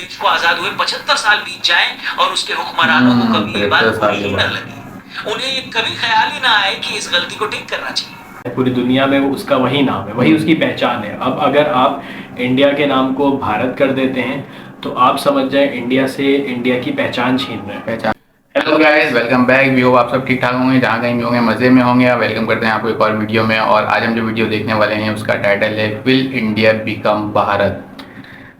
देश को आजाद हुए 75 साल बीत जाएं और उसके हुक्मरानों को कभी ये बात बुरी ही न लगे, उन्हें ये कभी ख्याल ही ना आए कि इस गलती को ठीक करना चाहिए। पूरी दुनिया में उसका वही नाम है, वही उसकी पहचान है। अब अगर आप इंडिया के नाम को भारत कर देते हैं तो आप समझ जाए इंडिया से इंडिया की पहचान छीन रहे हैं। Hello guys, welcome back. We hope आप सब ठीक ठाक होंगे, जहाँ कहीं भी होंगे मज़े में होंगे। वेलकम करते हैं आपको एक और वीडियो में। और आज हम जो वीडियो देखने वाले हैं उसका टाइटल है will India become Bharat.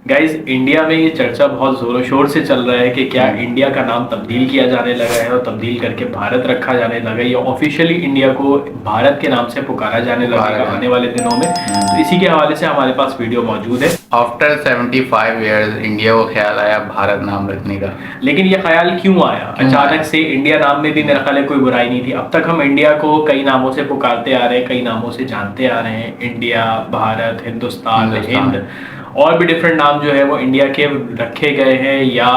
Guys, India में ये चर्चा बहुत जोरों शोर से चल रहा है कि क्या इंडिया का नाम तब्दील किया जाने लगा है और तब्दील करके भारत रखा जाने लगा है, या ऑफिशियली इंडिया को भारत के नाम से पुकारा जाने लगेगा आने वाले दिनों में। तो इसी के हवाले से हमारे पास वीडियो मौजूद है। आफ्टर 75 ईयर्स इंडिया को ख्याल आया भारत नाम रखने का। लेकिन ये ख्याल क्यों आया अचानक से? इंडिया नाम में भी मेरा ख्याल है कोई बुराई नहीं थी। अब तक हम इंडिया को कई नामों से पुकारते आ रहे हैं, कई नामों से जानते आ रहे हैं। इंडिया, भारत, हिंदुस्तान, हिंद और भी डिफरेंट नाम जो है वो इंडिया के रखे गए हैं या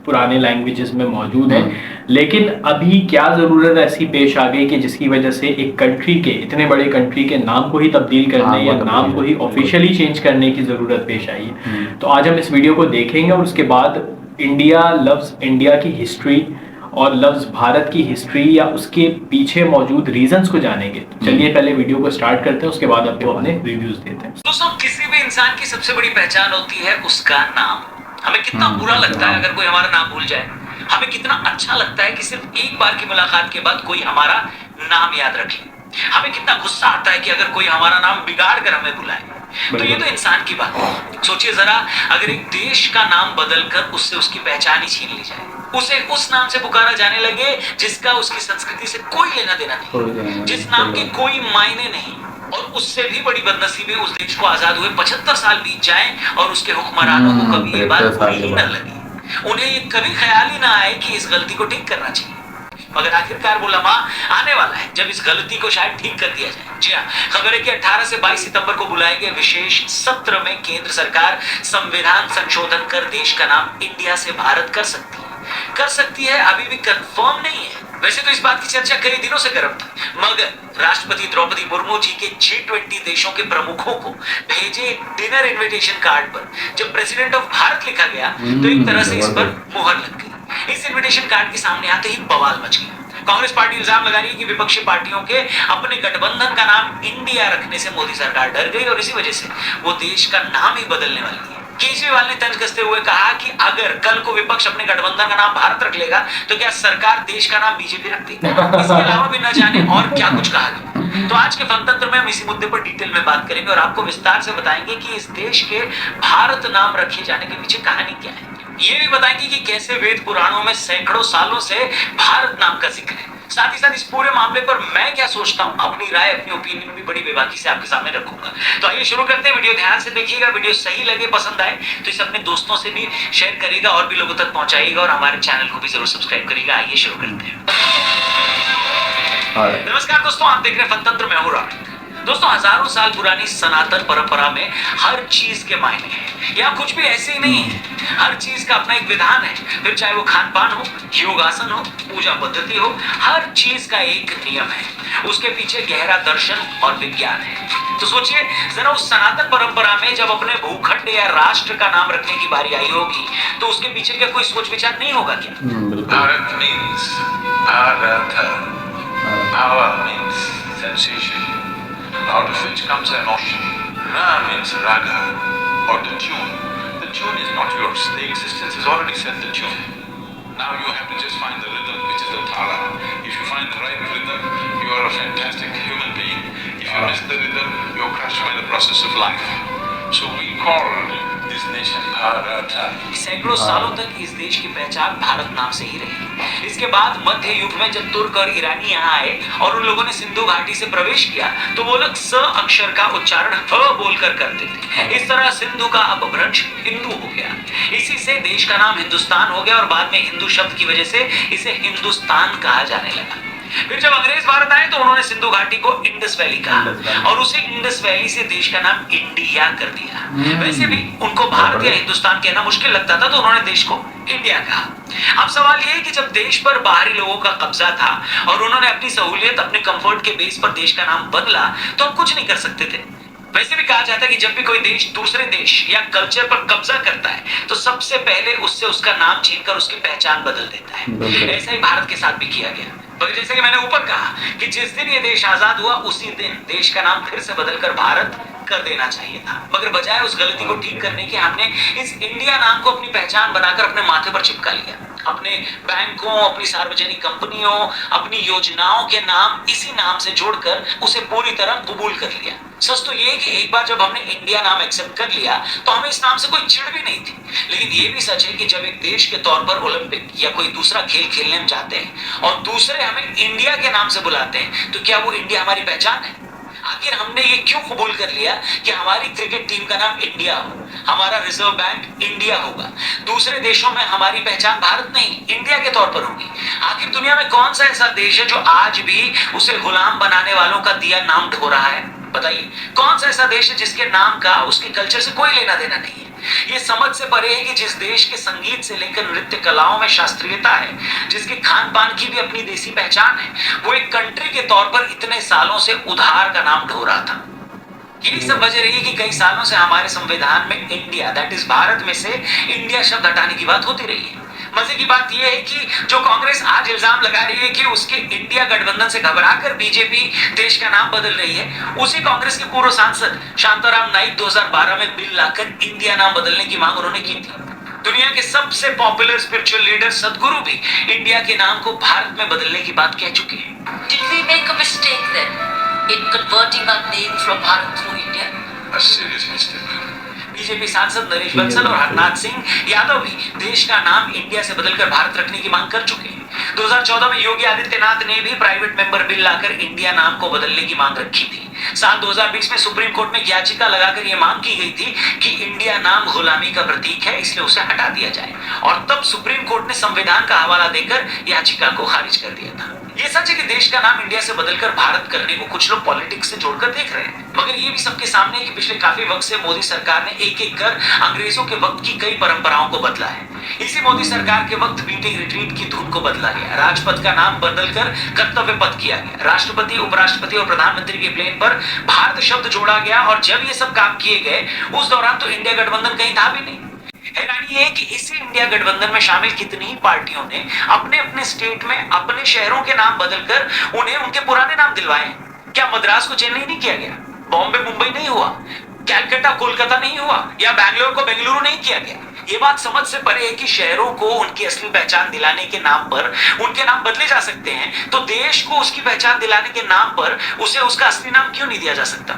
पुराने लैंग्वेजेस में मौजूद हैं। लेकिन अभी क्या ज़रूरत ऐसी पेश आ गई कि जिसकी वजह से एक कंट्री के, इतने बड़े कंट्री के नाम को ही तब्दील करने या नाम को ही ऑफिशियली चेंज करने की ज़रूरत पेश आई है। तो आज हम इस वीडियो को देखेंगे और उसके बाद इंडिया, लफ्ज़ इंडिया की हिस्ट्री और लफ्ज़ भारत की हिस्ट्री या उसके पीछे मौजूद रीजंस को जानेंगे। चलिए पहले वीडियो को स्टार्ट करते हैं, उसके बाद आपको अपने रिव्यूज देते हैं। दोस्तों, किसी भी इंसान की सबसे बड़ी पहचान होती है उसका नाम। हमें कितना बुरा लगता है अगर कोई हमारा नाम भूल जाए। हमें कितना अच्छा लगता है कि सिर्फ एक बार की मुलाकात के बाद कोई हमारा नाम याद रख ले। हमें कितना गुस्सा आता है कि अगर कोई हमारा नाम बिगाड़ कर हमें बुलाए। तो ये तो इंसान की बात है। सोचिए जरा, अगर एक देश का नाम बदलकर उससे उसकी पहचान ही छीन ली जाए, उसे उस नाम से पुकारा जाने लगे जिसका उसकी संस्कृति से कोई लेना देना नहीं, जिस नाम के कोई मायने नहीं, और उससे भी बड़ी बदनसीबी उस देश को आजाद हुए 75 साल बीत जाएं और उसके हुक्मरानों को कभी ये बात बुरी ही न लगे, उन्हें ये कभी ख्याल ही ना आए कि इस गलती को ठीक करना चाहिए। मगर आखिरकार वो लम्हा आने वाला है जब इस गलती को शायद ठीक कर दिया जाए। जी हाँ, खबर है कि 18 से 22 सितंबर को बुलाए गए विशेष सत्र में केंद्र सरकार संविधान संशोधन कर देश का नाम इंडिया से भारत कर सकती है। अभी भी कंफर्म नहीं है। वैसे तो इस बात की चर्चा कई दिनों से गर्म थी, मगर राष्ट्रपति द्रौपदी मुर्मू जी के G20 देशों के प्रमुखों को भेजे डिनर इनविटेशन कार्ड पर जब प्रेसिडेंट ऑफ भारत लिखा गया तो एक तरह से इस पर मुहर लग गई। इस इनविटेशन कार्ड के सामने आते ही बवाल मच गया। कांग्रेस पार्टी इल्जाम लगा रही है कि विपक्षी पार्टियों के अपने गठबंधन का नाम इंडिया रखने से मोदी सरकार डर गई और इसी वजह से वो देश का नाम ही बदलने वाली है। केजरीवाल ने तंज कसते हुए कहा कि अगर कल को विपक्ष अपने गठबंधन का नाम भारत रख लेगा तो क्या सरकार देश का नाम बीजेपी रख देगी? इसके अलावा भी न जाने और क्या कुछ कहा गया। तो आज के फनतंत्र में हम इसी मुद्दे पर डिटेल में बात करेंगे और आपको विस्तार से बताएंगे कि इस देश के भारत नाम रखे जाने के पीछे कहानी क्या है। ये भी बताएंगे कि कैसे वेद पुराणों में सैकड़ों सालों से भारत नाम का जिक्र है। साथ ही साथ इस पूरे मामले पर मैं क्या सोचता हूँ, अपनी राय, अपनी ओपिनियन भी बड़ी बेबाकी से आपके सामने रखूंगा। तो आइए शुरू करते हैं। वीडियो ध्यान से देखिएगा। वीडियो सही लगे, पसंद आए तो इसे अपने दोस्तों से भी शेयर करिएगा और भी लोगों तक पहुंचाइएगा और हमारे चैनल को भी जरूर सब्सक्राइब करिएगा। आइए शुरू करते हैं। नमस्कार दोस्तों, आप देख रहे हैं फनतंत्र में हूं राहुल। दोस्तों, हजारों साल पुरानी सनातन परंपरा में हर चीज के मायने हैं। यहाँ कुछ भी ऐसे ही नहीं है। हर चीज का अपना एक विधान है। फिर चाहे वो खान पान हो, योगासन हो, पूजा पद्धति हो, हर चीज का एक नियम है। उसके पीछे गहरा दर्शन और विज्ञान है। तो सोचिए जरा, उस सनातन परंपरा में जब अपने भूखंड या राष्ट्र का नाम रखने की बारी आई होगी तो उसके पीछे क्या कोई सोच विचार नहीं होगा क्या? Bharat means Bharata. Bhava means sensation, out of which comes emotion. Ra means raga, or the tune. The tune is not yours. The existence has already set the tune. Now you have to just find the rhythm, which is the thala. If you find the right rhythm, you are a fantastic human being. If you miss the rhythm, you are crushed by the process of life. So we call this nation Bharata. सैकड़ों सालों तक इस देश की पहचान भारत नाम से ही रही। इसके बाद मध्य युग में जब तुर्क और ईरानी यहाँ आए और उन लोगों ने सिंधु घाटी से प्रवेश किया तो वो लोग स अक्षर का उच्चारण ह बोलकर करते थे। इस तरह सिंधु का अपभ्रंश हिंदू हो गया। इसी से देश का नाम हिंदुस्तान हो गया और बाद में हिंदू शब्द की वजह से इसे हिंदुस्तान कहा जाने लगा। फिर जब अंग्रेज भारत आए तो उन्होंने सिंधु घाटी को इंडस वैली कहा और उसे इंडस वैली से देश का नाम इंडिया कर दिया। वैसे भी उनको भारत या हिंदुस्तान कहना मुश्किल लगता था तो उन्होंने देश को इंडिया कहा। अब सवाल ये है कि जब देश पर बाहरी लोगों का कब्जा था और उन्होंने अपनी सहूलियत, अपने कंफर्ट के बेस पर देश का नाम बदला तो हम कुछ नहीं कर सकते थे। वैसे भी कहा जाता है कि जब भी कोई देश दूसरे देश या कल्चर पर कब्जा करता है तो सबसे पहले उससे उसका नाम छीनकर उसकी पहचान बदल देता है। ऐसा ही भारत के साथ भी किया गया। मगर जैसे कि मैंने ऊपर कहा कि जिस दिन ये देश आजाद हुआ उसी दिन देश का नाम फिर से बदलकर भारत कर देना चाहिए था, मगर बजाय उस गलती को ठीक करने के हमने इस इंडिया नाम को अपनी पहचान बनाकर अपने माथे पर चिपका लिया। अपने बैंकों, अपनी सार्वजनिक कंपनियों, अपनी योजनाओं के नाम इसी नाम से जोड़कर उसे पूरी तरह कबूल कर लिया। सच तो ये कि एक बार जब हमने इंडिया नाम एक्सेप्ट कर लिया तो हमें इस नाम से कोई चिढ़ भी नहीं थी, लेकिन ये भी सच है कि जब एक देश के तौर पर ओलंपिक या कोई दूसरा खेल खेलने हम जाते हैं और दूसरे हमें इंडिया के नाम से बुलाते हैं तो क्या वो इंडिया हमारी पहचान है? आखिर हमने ये क्यों कबूल कर लिया कि हमारी क्रिकेट टीम का नाम इंडिया हो, हमारा रिजर्व बैंक इंडिया होगा, दूसरे देशों में हमारी पहचान भारत नहीं इंडिया के तौर पर होगी? आखिर दुनिया में कौन सा ऐसा देश है जो आज भी उसे गुलाम बनाने वालों का दिया नाम ढो रहा है? बताइए, कौन सा ऐसा देश है जिसके नाम का उसके कल्चर से कोई लेना देना नहीं है? ये समझ से परे है कि जिस देश के संगीत से लेकर नृत्य कलाओं में शास्त्रीयता है, जिसके खान पान की भी अपनी देसी पहचान है, वो एक कंट्री के तौर पर इतने सालों से उधार का नाम ढो रहा था। यही सब वजह रही कि कई सालों से हमारे संविधान में इंडिया, दैट इज भारत में से इंडिया शब्द हटाने की बात होती रही है। मजे की बात यह है कि जो कांग्रेस आज इल्जाम लगा रही है कि उसके इंडिया गठबंधन से घबराकर बीजेपी देश का नाम बदल रही है, उसी कांग्रेस के पूर्व सांसद शांताराम नाइक 2012 में बिल लाकर इंडिया नाम बदलने की मांग उन्होंने की थी। दुनिया के सबसे पॉपुलर स्पिरिचुअल लीडर सदगुरु भी इंडिया के नाम को भारत में बदलने की बात कह चुके हैं। Did we make a mistake then in converting our name from Bharat to India? A serious mistake. BJP सांसद नरेश बंसल और हरनाथ सिंह यादव भी देश का नाम इंडिया से बदलकर भारत रखने की मांग कर चुके हैं। 2014 में योगी आदित्यनाथ ने भी प्राइवेट मेंबर बिल लाकर इंडिया नाम को बदलने की मांग रखी थी। साल 2020 में सुप्रीम कोर्ट में याचिका लगाकर यह मांग की गई थी कि इंडिया नाम गुलामी का प्रतीक है, इसलिए उसे हटा दिया जाए, और तब सुप्रीम कोर्ट ने संविधान का हवाला देकर याचिका को खारिज कर दिया था। ये सच है कि देश का नाम इंडिया से बदलकर भारत करने को कुछ लोग पॉलिटिक्स से जोड़कर देख रहे हैं, मगर ये भी सबके सामने है कि पिछले काफी वक्त से मोदी सरकार ने एक एक कर अंग्रेजों के वक्त की कई परंपराओं को बदला है। इसी मोदी सरकार के वक्त मीटिंग रिट्रीट की धुन को बदला गया, राजपथ का नाम बदलकर कर्तव्य पथ किया गया, राष्ट्रपति, उपराष्ट्रपति और प्रधानमंत्री के प्लेन पर भारत शब्द जोड़ा गया, और जब ये सब काम किए गए उस दौरान तो इंडिया गठबंधन कहीं था भी नहीं। हैरानी ये है कि इसी इंडिया गठबंधन में शामिल कितनी ही पार्टियों ने अपने अपने स्टेट में अपने शहरों के नाम बदलकर उन्हें उनके पुराने नाम दिलवाए। क्या मद्रास को चेन्नई नहीं किया गया? बॉम्बे मुंबई नहीं हुआ? कैलकाटा कोलकाता नहीं हुआ? या बैंगलोर को बेंगलुरु नहीं किया गया? ये बात समझ से परे है कि शहरों को उनकी असली पहचान दिलाने के नाम पर उनके नाम बदले जा सकते हैं, तो देश को उसकी पहचान दिलाने के नाम पर उसे उसका असली नाम क्यों नहीं दिया जा सकता?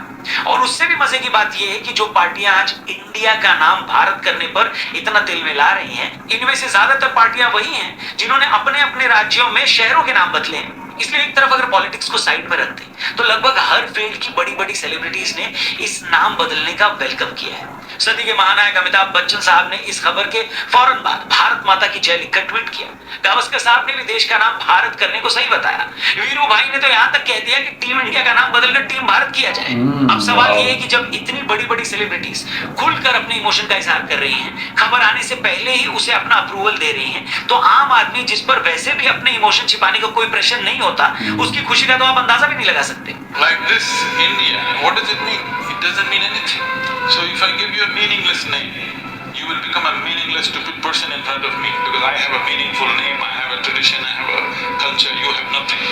और उससे भी मजे की बात यह है कि जो पार्टियां आज इंडिया का नाम भारत करने पर इतना दिल में ला रही हैं, इनमें से ज्यादातर पार्टियां वही हैं जिन्होंने अपने अपने राज्यों में शहरों के नाम बदले हैं। इसलिए एक तरफ अगर पॉलिटिक्स को साइड पर रख दें तो लगभग हर फील्ड की बड़ी बड़ी सेलिब्रिटीज ने इस नाम बदलने का वेलकम किया है। सदी के महानायक अमिताभ बच्चन साहब ने इस खबर के फौरन बाद भारत माता की जय लिखकर ट्वीट किया। गावस्कर साहब ने भी देश का नाम भारत करने को सही बताया। वीरू भाई ने तो यहाँ तक कह दिया कि टीम इंडिया का नाम बदलकर टीम भारत किया जाए। अब सवाल ये है कि जब इतनी बड़ी बड़ी सेलिब्रिटीज खुलकर अपने इमोशन का इजहार कर रही हैं, खबर आने से पहले ही उसे अपना अप्रूवल दे रही हैं, तो आम आदमी जिस पर वैसे भी अपने इमोशन छिपाने का कोई प्रेशर नहीं होता, उसकी खुशी का तो आप अंदाजा भी नहीं लगा सकते। Like this, India, what does it mean? It doesn't mean anything. So if I give you a meaningless name, you will become a meaningless stupid person in front of me because I have a meaningful name, I have a tradition, I have a culture, you have nothing.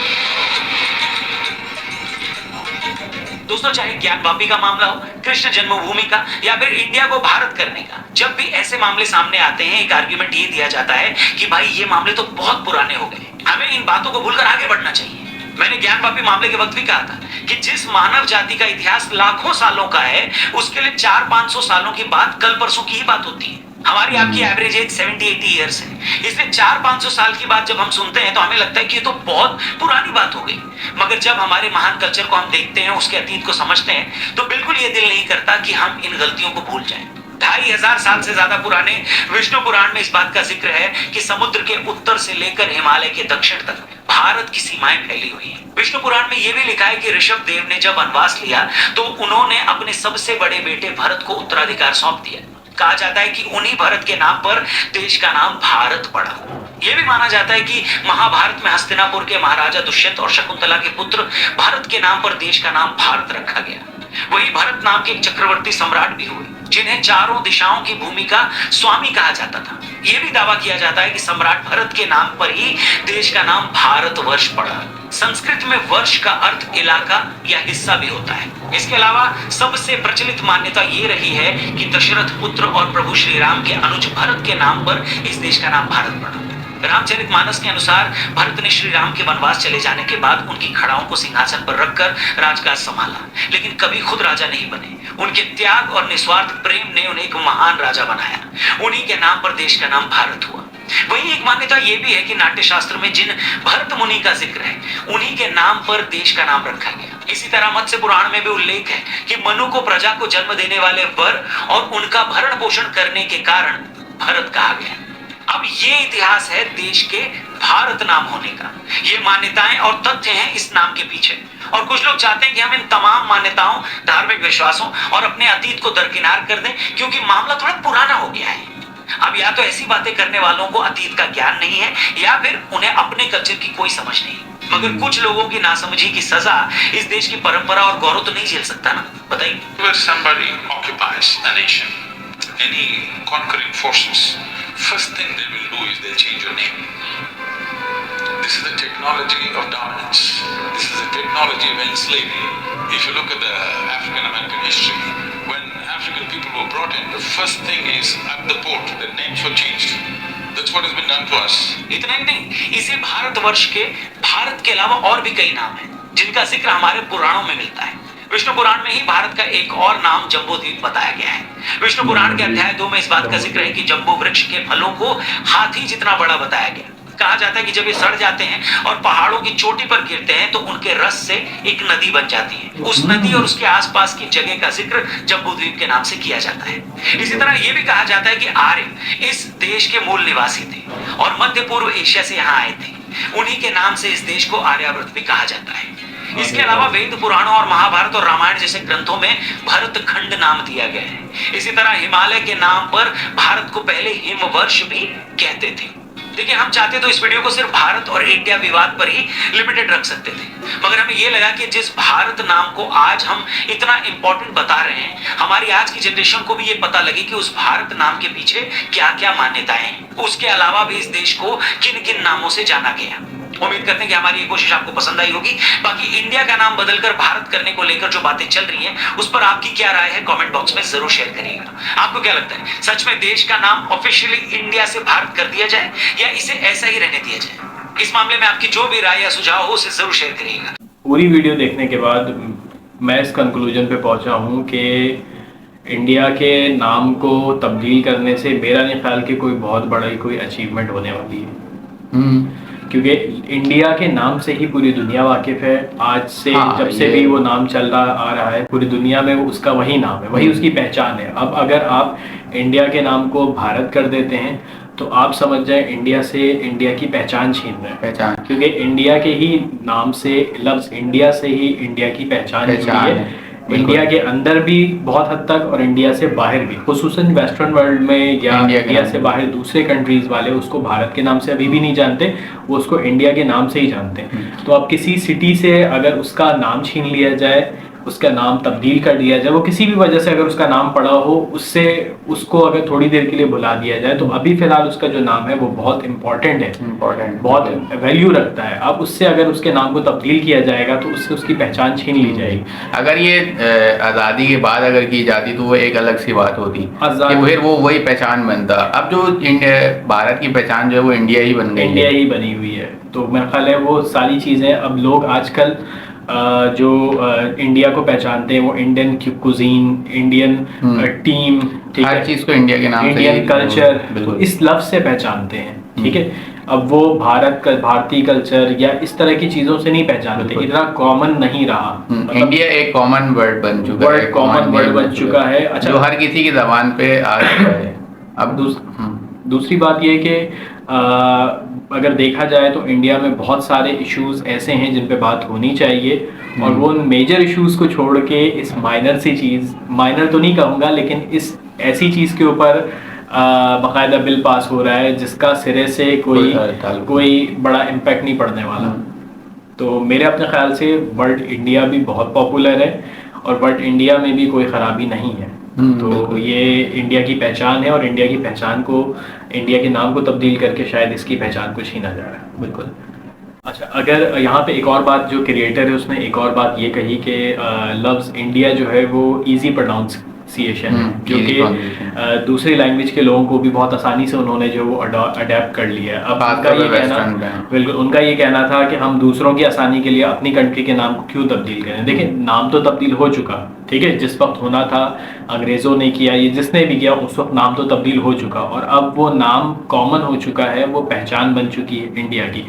दोस्तों, चाहे ज्ञानवापी का मामला हो, कृष्ण जन्मभूमि का, या फिर India को भारत करने का, जब भी ऐसे मामले सामने आते हैं एक आर्ग्यूमेंट ये दिया जाता है कि भाई ये मामले तो बहुत पुराने हो गए, हमें इन बातों को भूलकर आगे बढ़ना चाहिए। मैंने ज्ञानवापी मामले के वक्त भी कहा था कि जिस मानव जाति का इतिहास लाखों सालों का है, उसके लिए 400-500 सालों की बात कल परसों की ही बात होती है। हमारी आपकी एवरेज एज 70-80 ईयर्स है, इसलिए 400-500 साल की बात जब हम सुनते हैं तो हमें लगता है कि ये तो बहुत पुरानी बात हो गई। मगर जब हमारे महान कल्चर को हम देखते हैं, उसके अतीत को समझते हैं, तो बिल्कुल ये दिल नहीं करता कि हम इन गलतियों को भूल जाएं। 2500 साल से ज्यादा पुराने विष्णु पुराण में इस बात का जिक्र है कि समुद्र के उत्तर से लेकर हिमालय के दक्षिण तक भारत की सीमाएं फैली हुई हैं। विष्णु पुराण में यह भी लिखा है कि ऋषभ देव ने जब वनवास लिया तो उन्होंने अपने सबसे बड़े बेटे भरत को उत्तराधिकार सौंप दिया। कहा जाता है कि उन्हीं भरत के नाम पर देश का नाम भारत पड़ा। यह भी माना जाता है कि महाभारत में हस्तिनापुर के महाराजा दुष्यंत और शकुंतला के पुत्र भरत के नाम पर देश का नाम भारत रखा गया। वही भरत नाम के एक चक्रवर्ती सम्राट भी हुए जिन्हें चारों दिशाओं की भूमि का स्वामी कहा जाता था। यह भी दावा किया जाता है कि सम्राट भरत के नाम पर ही देश का नाम भारतवर्ष पड़ा। संस्कृत में वर्ष का अर्थ इलाका या हिस्सा भी होता है। इसके अलावा सबसे प्रचलित मान्यता ये रही है कि दशरथ पुत्र और प्रभु श्री राम के अनुज भरत के नाम पर इस देश का नाम भारत पड़ा। रामचरितमानस के अनुसार भरत ने श्री राम के वनवास चले जाने के बाद उनकी खड़ाओं को सिंहासन पर रखकर राजकाज संभाला, लेकिन कभी खुद राजा नहीं बने। उनके त्याग और निस्वार्थ प्रेम ने उन्हें एक महान राजा बनाया। उन्हीं के नाम पर देश का नाम भारत हुआ। वहीं एक मान्यता यह भी है कि नाट्य शास्त्र में जिन भरत मुनि का जिक्र है उन्हीं के नाम पर देश का नाम रखा गया। इसी तरह मत्स्य पुराण में भी उल्लेख है कि मनु को प्रजा को जन्म देने वाले वर और उनका भरण पोषण करने के कारण भरत कहा गया। अब ये इतिहास है देश के भारत नाम होने का। ये मान्यताएं और तथ्य हैं इस नाम के पीछे। और कुछ लोग चाहते हैं कि हम इन तमाम मान्यताओं, धार्मिक विश्वासों और अपने अतीत को दरकिनार कर दें क्योंकि मामला थोड़ा पुराना हो गया है। अब या तो ऐसी बातें करने वालों को अतीत का ज्ञान नहीं है या फिर उन्हें अपने कल्चर की कोई समझ नहीं। मगर कुछ लोगों की नासमझी की सजा इस देश की परंपरा और गौरव तो नहीं झेल सकता ना। बताइए। Where somebody occupies a nation, any conquering forces, first thing they will do is they'll change your name. This is the technology of dominance. This is the technology of enslavement. If you look at the African American history, when African people were brought in, the first thing is at the port, the names were changed. That's what has been done to us. इतना ही नहीं, इसे भारतवर्ष के भारत के अलावा और भी कई नाम हैं जिनका जिक्र हमारे पुराणों में मिलता है। विष्णु पुराण में ही भारत का एक और नाम जम्बूद्वीप बताया गया है। विष्णु पुराण के अध्याय 2 में इस बात का जिक्र है कि जम्बू वृक्ष के फलों को हाथी जितना बड़ा बताया गया। कहा जाता है कि जब ये सड़ जाते हैं और पहाड़ों की चोटी पर गिरते हैं तो उनके रस से एक नदी बन जाती है। उस नदी और उसके आसपास की जगह का जिक्र जम्बूद्वीप के नाम से किया जाता है। इसी तरह यह भी कहा जाता है कि आर्य इस देश के मूल निवासी थे और मध्य पूर्व एशिया से यहाँ आए थे। उन्हीं के नाम से इस देश को आर्यावर्त भी कहा जाता है। इसके अलावा वेद पुराणों और महाभारत और रामायण जैसे ग्रंथों में भरत खंड नाम दिया गया है। इसी तरह हिमालय के नाम पर भारत को पहले हिमवर्ष भी कहते थे। देखिए, हम चाहते तो इस वीडियो को सिर्फ भारत और इंडिया विवाद पर ही लिमिटेड रख सकते थे, मगर हमें यह लगा कि जिस भारत नाम को आज हम इतना इंपॉर्टेंट बता रहे हैं, हमारी आज की जनरेशन को भी ये पता लगे कि उस भारत नाम के पीछे क्या क्या मान्यताएं हैं। उसके अलावा भी इस देश को किन किन नामों से जाना गया। उम्मीद करते हैं कि हमारी ये कोशिश आपको पसंद आई होगी। बाकी इंडिया का नाम बदलकर भारत करने को लेकर जो बातें चल रही हैं, उस पर आपकी क्या राय है कमेंट बॉक्स में जरूर शेयर करिएगा। आपको क्या लगता है, सच में देश का नाम ऑफिशियली इंडिया से भारत कर दिया जाए या इसे ऐसा ही रहने दिया जाए? इस मामले में आपकी जो भी राय या सुझाव हो उसे जरूर शेयर करिएगा। पूरी वीडियो देखने के बाद मैं इस कंक्लूजन पे पहुंचा हूँ कि इंडिया के नाम को तब्दील करने से मेरा नहीं ख्याल कि कोई बहुत बड़ा ही कोई अचीवमेंट होने वाली है। क्योंकि इंडिया के नाम से ही पूरी दुनिया वाकिफ है। आज से जब से भी वो नाम चल रहा आ रहा है, पूरी दुनिया में उसका वही नाम है, वही उसकी पहचान है। अब अगर आप इंडिया के नाम को भारत कर देते हैं तो आप समझ जाए इंडिया से इंडिया की पहचान छीन रहे हैं। पहचान, क्योंकि इंडिया के ही नाम से, लफ्ज़ इंडिया से ही इंडिया की पहचान है। इंडिया के अंदर भी बहुत हद तक और इंडिया से बाहर भी, खुसूसन वेस्टर्न वर्ल्ड में या इंडिया से बाहर दूसरे कंट्रीज वाले उसको भारत के नाम से अभी भी नहीं जानते, वो उसको इंडिया के नाम से ही जानते हैं। तो अब किसी सिटी से अगर उसका नाम छीन लिया जाए, उसका नाम तब्दील कर दिया जाए, वो किसी भी वजह से अगर उसका नाम पड़ा हो, उससे उसको अगर थोड़ी देर के लिए भुला दिया जाए, तो अभी फिलहाल उसका जो नाम है वो बहुत इंपॉर्टेंट है, बहुत वैल्यू रखता है। अब उससे अगर उसके नाम को तब्दील किया जाएगा तो उससे उसकी पहचान छीन ली जाएगी। अगर ये आज़ादी के बाद अगर की जाती तो वो एक अलग सी बात होती, फिर वो वही पहचान बनता। अब जो भारत की पहचान जो है वो इंडिया ही बन गई, इंडिया ही बनी हुई है। तो मेरा ख्याल है वो सारी चीज़ें अब लोग आजकल जो इंडिया को पहचानते हैं, वो इंडियन कुजीन, इंडियन टीम, हर चीज़ को इंडिया के नाम से, इंडियन कल्चर, तो इस लफ्ज़ से पहचानते हैं। ठीक है, अब वो भारतीय कल्चर या इस तरह की चीज़ों से नहीं पहचानते, इतना कॉमन नहीं रहा। इंडिया एक कॉमन वर्ड बन चुका है, कॉमन वर्ड बन चुका है। अच्छा, जो हर किसी की ज़बान पे आ चुका है। अब दूसरी बात ये है कि अगर देखा जाए तो इंडिया में बहुत सारे इश्यूज ऐसे हैं जिन पे बात होनी चाहिए, और वो मेजर इश्यूज को छोड़ के इस माइनर सी चीज़, माइनर तो नहीं कहूँगा, लेकिन इस ऐसी चीज़ के ऊपर बाकायदा बिल पास हो रहा है जिसका सिरे से कोई बड़ा इम्पैक्ट नहीं पड़ने वाला। तो मेरे अपने ख्याल से वर्ल्ड इंडिया भी बहुत पॉपुलर है और वर्ल्ड इंडिया में भी कोई ख़राबी नहीं है। तो ये इंडिया की पहचान है और इंडिया की पहचान को, इंडिया के नाम को तब्दील करके शायद इसकी पहचान को छीना जा रहा है। बिल्कुल। अच्छा, अगर यहाँ पे एक और बात, जो क्रिएटर है उसने एक और बात ये कही कि लफ्ज़ इंडिया जो है वो इजी प्रोनाउंसिएशन है, जो कि दूसरी लैंग्वेज के लोगों को भी बहुत आसानी से उन्होंने जो वो अडेप्ट कर लिया है। अब उनका ये कहना, बिल्कुल उनका ये कहना था कि हम दूसरों की आसानी के लिए अपनी कंट्री के नाम को क्यों तब्दील करें। देखिए, नाम तो तब्दील हो चुका, ठीक है, जिस वक्त होना था अंग्रेज़ों ने किया, ये जिसने भी किया उस वक्त नाम तो तब्दील हो चुका और अब वो नाम कॉमन हो चुका है, वो पहचान बन चुकी है इंडिया की।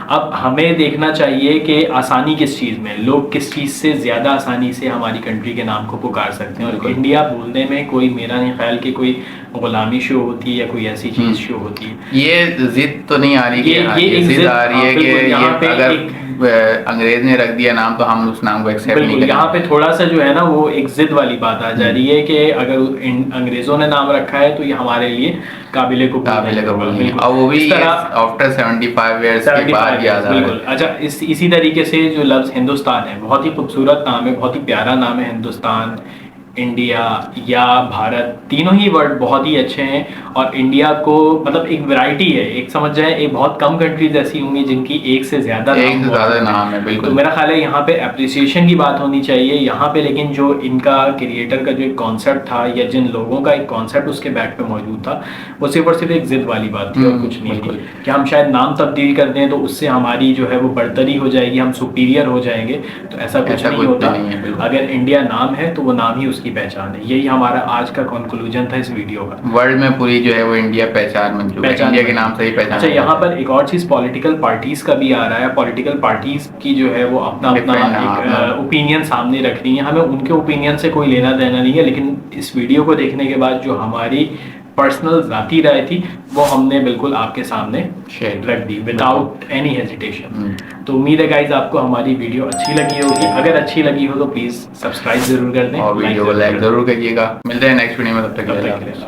अब हमें देखना चाहिए कि आसानी किस चीज़ में, लोग किस चीज़ से ज़्यादा आसानी से हमारी कंट्री के नाम को पुकार सकते हैं। और इंडिया बोलने में कोई, मेरा नहीं ख्याल कि कोई गुलामी शो होती है या कोई ऐसी चीज़ शो होती है। ये जिद तो नहीं आ रही, ये जिद आ रही है कि अगर अंग्रेज ने रख दिया नाम तो हम उस नाम को एक्सेप्ट नहीं करेंगे। यहाँ पे थोड़ा सा जो है ना वो एक जिद वाली बात आ जा रही है कि अगर अंग्रेजों ने नाम रखा है तो ये हमारे लिए काबिले को और वो भी आफ्टर 75 इयर्स के बाद याद आ रहा है। अच्छा, इसी तरीके से जो लफ्ज़ हिंदुस्तान है, बहुत ही खूबसूरत नाम है, बहुत ही प्यारा नाम है। हिंदुस्तान, इंडिया या भारत, तीनों ही वर्ड बहुत ही अच्छे हैं और इंडिया को मतलब एक वैरायटी है, एक समझ जाए, एक बहुत कम कंट्रीज ऐसी होंगी जिनकी एक से ज़्यादा नाम है। बिल्कुल। तो मेरा ख्याल है यहाँ पे अप्रिसिएशन की बात होनी चाहिए यहाँ पे, लेकिन जो इनका क्रिएटर का जो एक कॉन्सेप्ट था या जिन लोगों का एक कॉन्सेप्ट उसके बैक पे मौजूद था, वो सिर्फ और सिर्फ एक जिद वाली बात थी और कुछ नहीं थी कि हम शायद नाम तब्दील कर दें तो उससे हमारी जो है वो बढ़तरी हो जाएगी, हम सुपीरियर हो जाएंगे। तो ऐसा कुछ नहीं होता। अगर इंडिया नाम है तो वो नाम ही उसकी पहचान है। यही हमारा आज का कंक्लूजन था इस वीडियो का। वर्ल्ड में पूरी जो है वो इंडिया पहचान बन चुकी है, इंडिया के नाम से ही पहचान। अच्छा, यहाँ पर एक और चीज़ पॉलिटिकल पार्टीज का भी आ रहा है। पॉलिटिकल पार्टीज की जो है वो अपना एक ओपिनियन सामने रख रही है। हमें उनके ओपिनियन से कोई लेना देना नहीं है, लेकिन इस वीडियो को देखने के बाद जो हमारी पर्सनल ज़ाती राय थी वो हमने बिल्कुल आपके सामने रख दी विदाउट एनी हेजिटेशन। तो उम्मीद है गाइज आपको हमारी वीडियो अच्छी लगी होगी। अगर अच्छी लगी हो तो प्लीज़ सब्सक्राइब जरूर कर दें और वीडियो को लाइक जरूर करिएगा। मिलते हैं नेक्स्ट वीडियो में, तब तक के लिए।